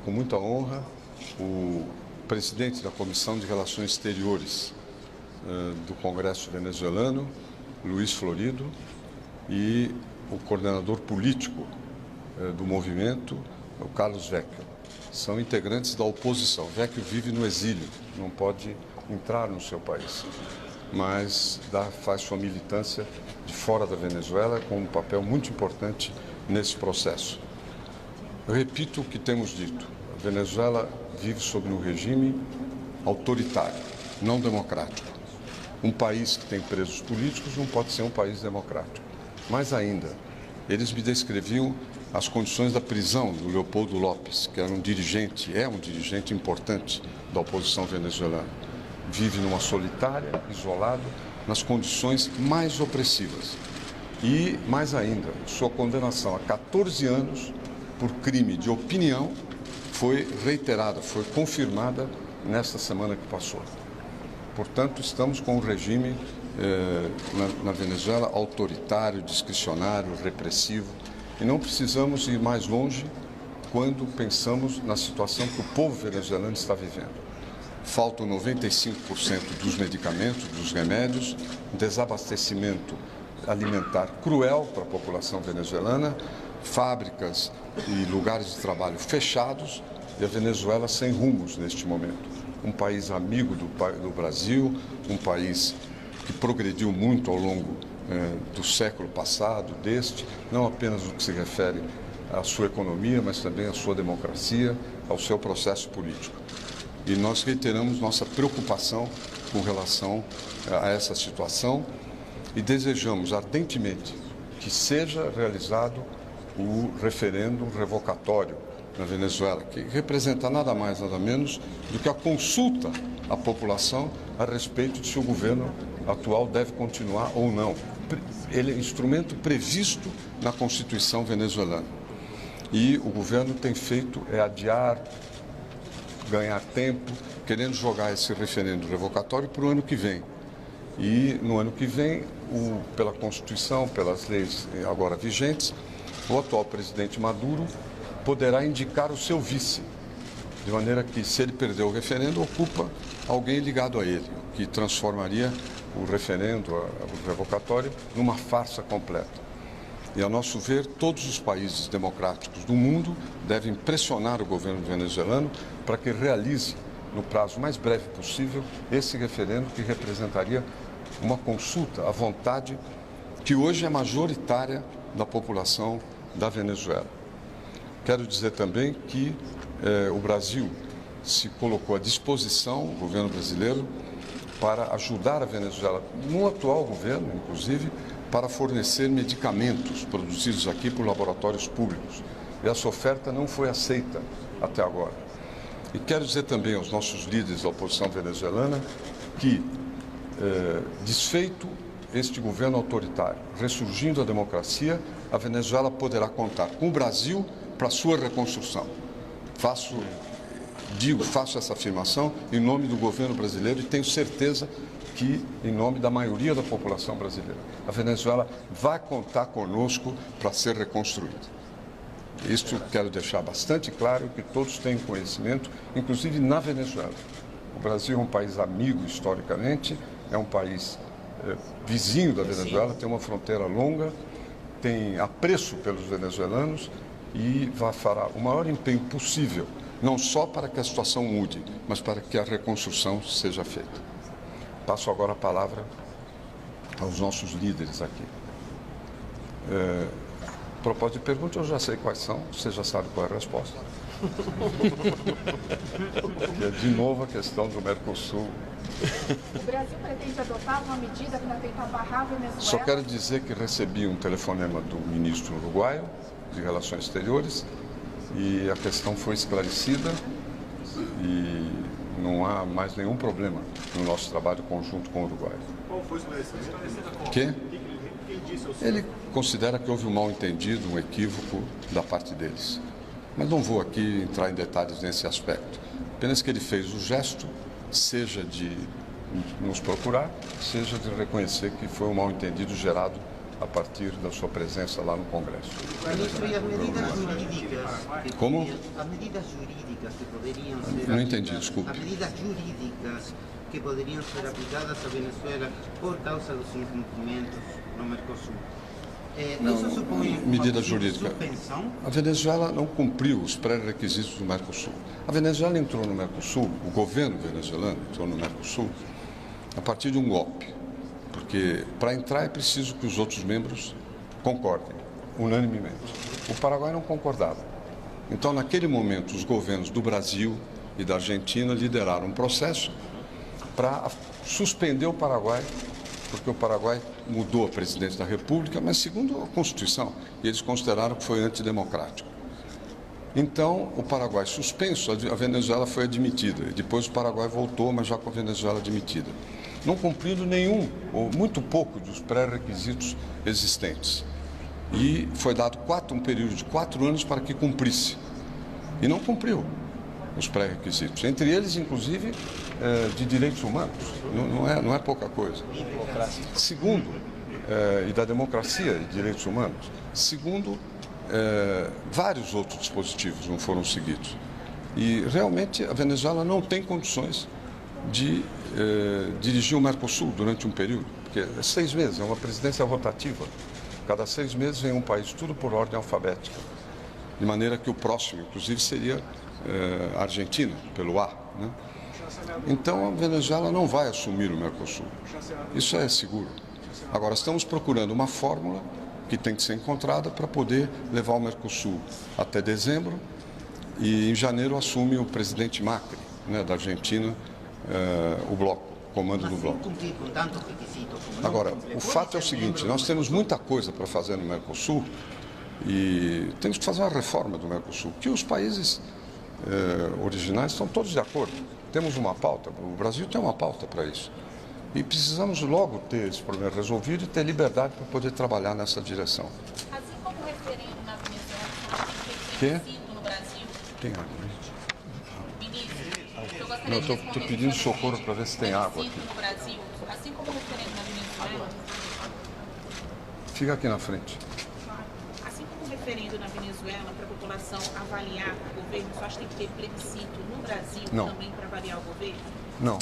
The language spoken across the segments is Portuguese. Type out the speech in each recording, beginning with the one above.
com muita honra, o presidente da Comissão de Relações Exteriores do Congresso venezuelano, Luiz Florido, e o coordenador político do movimento, o Carlos Vecchio. São integrantes da oposição. Vecchio vive no exílio, não pode entrar no seu país, mas faz sua militância de fora da Venezuela com um papel muito importante nesse processo. Eu repito o que temos dito. A Venezuela vive sob um regime autoritário, não democrático. Um país que tem presos políticos não pode ser um país democrático. Mais ainda, eles me descreviam as condições da prisão do Leopoldo López, que era um dirigente importante da oposição venezuelana. Vive numa solitária, isolado, nas condições mais opressivas. E, mais ainda, sua condenação a 14 anos por crime de opinião foi reiterada, foi confirmada nesta semana que passou. Portanto, estamos com um regime na Venezuela autoritário, discricionário, repressivo, e não precisamos ir mais longe quando pensamos na situação que o povo venezuelano está vivendo. Faltam 95% dos medicamentos, dos remédios, desabastecimento alimentar cruel para a população venezuelana, fábricas e lugares de trabalho fechados e a Venezuela sem rumos neste momento. Um país amigo do Brasil, um país que progrediu muito ao longo do século passado, não apenas no que se refere à sua economia, mas também à sua democracia, ao seu processo político. E nós reiteramos nossa preocupação com relação a essa situação e desejamos ardentemente que seja realizado o referendo revocatório na Venezuela, que representa nada mais, nada menos do que a consulta à população a respeito de se o governo atual deve continuar ou não. Ele é instrumento previsto na Constituição venezuelana. E o governo tem feito adiar, ganhar tempo, querendo jogar esse referendo revocatório para o ano que vem. E no ano que vem, pela Constituição, pelas leis agora vigentes, o atual presidente Maduro poderá indicar o seu vice, de maneira que, se ele perder o referendo, ocupa alguém ligado a ele, o que transformaria o referendo, o revocatório, numa farsa completa. E, a nosso ver, todos os países democráticos do mundo devem pressionar o governo venezuelano para que realize, no prazo mais breve possível, esse referendo que representaria uma consulta à vontade que hoje é majoritária da população da Venezuela. Quero dizer também que o Brasil se colocou à disposição, o governo brasileiro, para ajudar a Venezuela, no atual governo, inclusive, para fornecer medicamentos produzidos aqui por laboratórios públicos. E essa oferta não foi aceita até agora. E quero dizer também aos nossos líderes da oposição venezuelana que, desfeito este governo autoritário, ressurgindo a democracia, a Venezuela poderá contar com o Brasil para a sua reconstrução. Faço essa afirmação em nome do governo brasileiro e tenho certeza que, em nome da maioria da população brasileira, a Venezuela vai contar conosco para ser reconstruída. Isso quero deixar bastante claro, que todos têm conhecimento, inclusive na Venezuela. O Brasil é um país amigo historicamente, é um país vizinho da Venezuela, tem uma fronteira longa, tem apreço pelos venezuelanos e fará o maior empenho possível, não só para que a situação mude, mas para que a reconstrução seja feita. Passo agora a palavra aos nossos líderes aqui. Propósito de pergunta, eu já sei quais são, você já sabe qual é a resposta. Que é, de novo, a questão do Mercosul. O Brasil pretende adotar uma medida para tentar barrar a Venezuela? Só quero dizer que recebi um telefonema do ministro uruguaio de Relações Exteriores e a questão foi esclarecida e não há mais nenhum problema no nosso trabalho conjunto com o Uruguai. Qual foi o esclarecimento? Quem disse ao senhor? Ele considera que houve um mal-entendido, um equívoco da parte deles. Mas não vou aqui entrar em detalhes nesse aspecto. Apenas que ele fez o gesto, seja de nos procurar, seja de reconhecer que foi um mal-entendido gerado a partir da sua presença lá no Congresso. Ministro, e as medidas jurídicas que Como? As medidas jurídicas que poderiam ser Não entendi, desculpe. As medidas jurídicas que poderiam ser aplicadas à Venezuela por causa dos incumprimentos no Mercosul. Isso supõe medida uma jurídica. suspensão? A Venezuela não cumpriu os pré-requisitos do Mercosul. A Venezuela entrou no Mercosul, o governo venezuelano entrou no Mercosul a partir de um golpe. Porque para entrar é preciso que os outros membros concordem, unanimemente. O Paraguai não concordava. Então, naquele momento, os governos do Brasil e da Argentina lideraram um processo para suspender o Paraguai, porque o Paraguai mudou a presidente da República, mas segundo a Constituição, eles consideraram que foi antidemocrático. Então, o Paraguai suspenso, a Venezuela foi admitida. E depois o Paraguai voltou, mas já com a Venezuela admitida. Não cumprindo nenhum, ou muito pouco, dos pré-requisitos existentes. E foi dado um período de 4 anos para que cumprisse. E não cumpriu os pré-requisitos. Entre eles, inclusive, de direitos humanos. Não é pouca coisa. Segundo, e da democracia e direitos humanos. Segundo, vários outros dispositivos não foram seguidos. E realmente a Venezuela não tem condições de dirigir o Mercosul durante um período, porque é 6 meses, é uma presidência rotativa. Cada 6 meses vem um país, tudo por ordem alfabética. De maneira que o próximo, inclusive, seria a Argentina, pelo A. Né? Então a Venezuela não vai assumir o Mercosul. Isso é seguro. Agora, estamos procurando uma fórmula que tem que ser encontrada para poder levar o Mercosul até dezembro, e em janeiro assume o presidente Macri, né, da Argentina, o bloco, o comando do bloco. Agora, o fato é o seguinte, nós temos muita coisa para fazer no Mercosul e temos que fazer uma reforma do Mercosul, que os países originais estão todos de acordo. Temos uma pauta, o Brasil tem uma pauta para isso. E precisamos logo ter esse problema resolvido e ter liberdade para poder trabalhar nessa direção. Assim como o referendo na Venezuela, Que? no Brasil. Tem água, né? Ministro, eu gostaria Não, de estou responder pedindo sobre socorro para ver se tem água aqui. no Brasil, assim como o referendo na Venezuela, Fica aqui na frente. assim como o referendo na Venezuela para a população avaliar o governo, só acha que tem que ter plebiscito no Brasil Não. também para avaliar o governo? Não.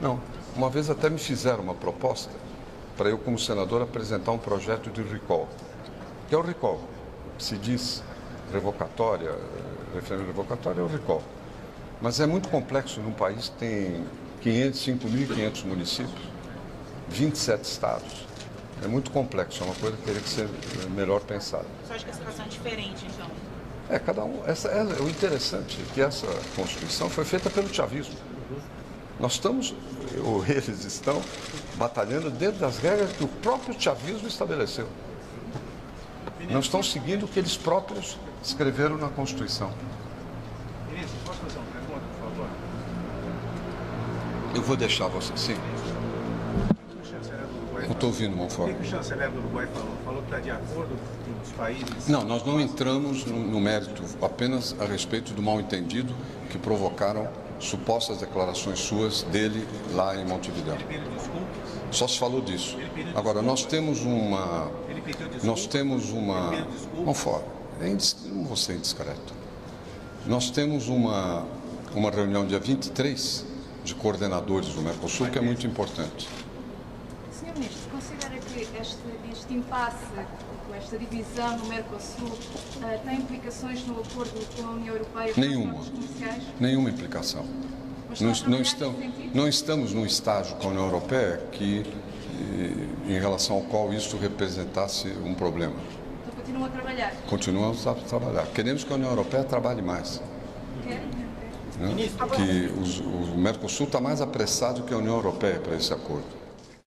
Não. Uma vez até me fizeram uma proposta para eu, como senador, apresentar um projeto de recall. Que é o recall. Se diz revocatória, referendo revocatório é o recall. Mas é muito complexo num país que tem 5.500 municípios, 27 estados. É muito complexo, é uma coisa que teria que ser melhor pensada. Só acho que a situação é diferente, então. Cada um. O interessante é que essa Constituição foi feita pelo chavismo. Nós estamos, ou eles estão, batalhando dentro das regras que o próprio chavismo estabeleceu. Não estão seguindo o que eles próprios escreveram na Constituição. Ministro, posso fazer uma pergunta, por favor? Eu vou deixar você, sim. O chanceler do Uruguai Não estou ouvindo, O Monfort. que o chanceler do Uruguai falou? Falou que está de acordo com os países... Não, nós não entramos no mérito, apenas a respeito do mal-entendido que provocaram supostas declarações suas dele lá em Montevidéu. Ele pediu desculpas? Só se falou disso. Agora, nós temos uma... Ele pediu desculpas? Nós temos uma... Ele pediu desculpas? Monfort, não vou ser indiscreto. Nós temos uma reunião dia 23 de coordenadores do Mercosul, que é muito importante. Senhor Ministro, considera que este impasse, esta divisão no Mercosul, tem implicações no acordo com a União Europeia para Nenhuma. as trocas comerciais? Nenhuma implicação. Mas Não, está a não, trabalhar nesse sentido? não estamos num estágio com a União Europeia em relação ao qual isso representasse um problema. Então continuam a trabalhar? Continuamos a trabalhar. Queremos que a União Europeia trabalhe mais. Querem? Né? Que o Mercosul está mais apressado que a União Europeia para esse acordo.